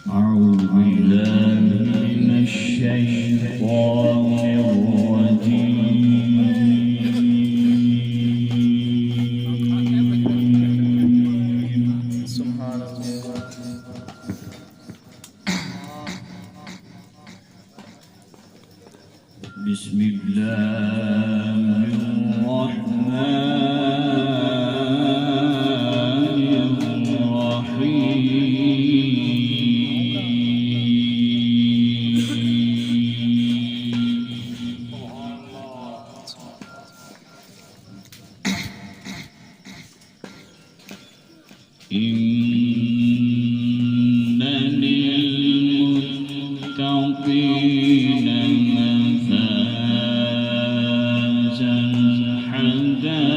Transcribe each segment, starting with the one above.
أعوذ بالله من الشيطان الرجيم. سبحان الله. بسم الله الرحمن الرحيم. إن للمتقين مفازا حدائق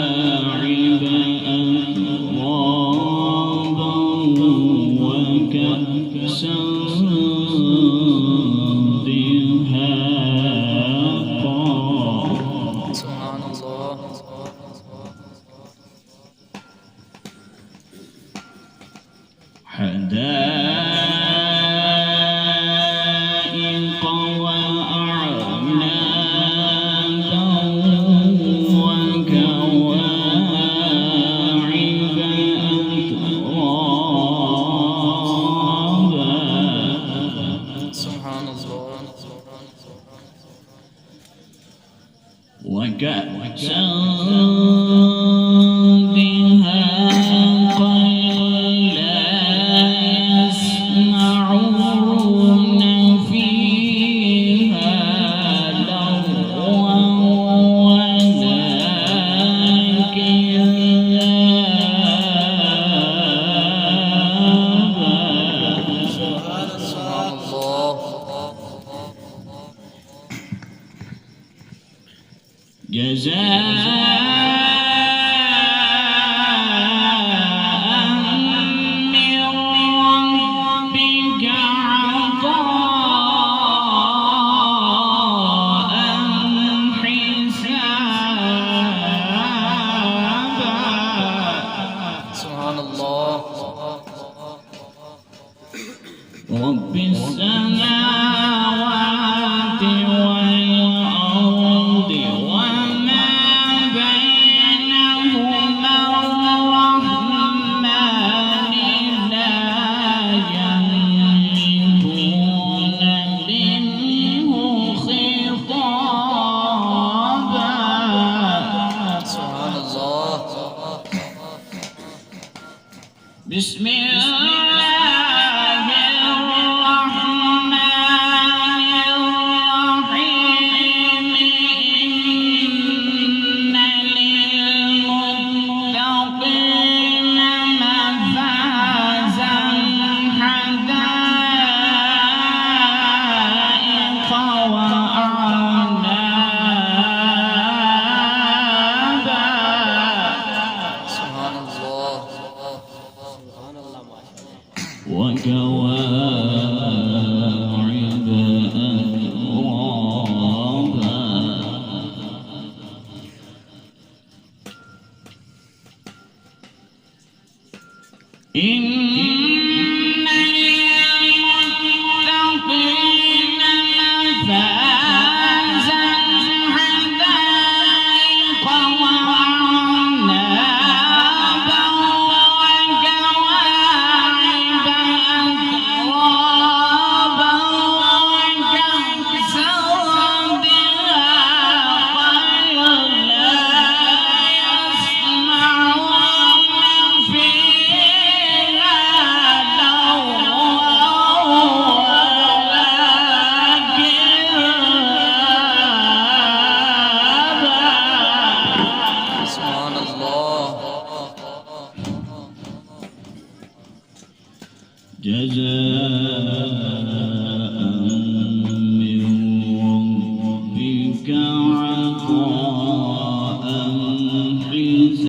وكواعب أترابا وكأسا دهاقا. سبحان الله. حدائق وأعنابا وكواعب أترابا. سبحان الله. وكأسا دهاقا لا يسمعون فيها لغوا ولا كذابا. سبحان الله. جزاء من ربك عطاء حسابا. سبحان الله. رب السماوات والأرض وما بينهما الرحمن لا يملكون منه خطابا. سبحان الله. بسم الله الرحمن الرحيم. إن للمتقين مفازا حدائق وأعنابا. سبحان الله. وكواعب أترابا. إن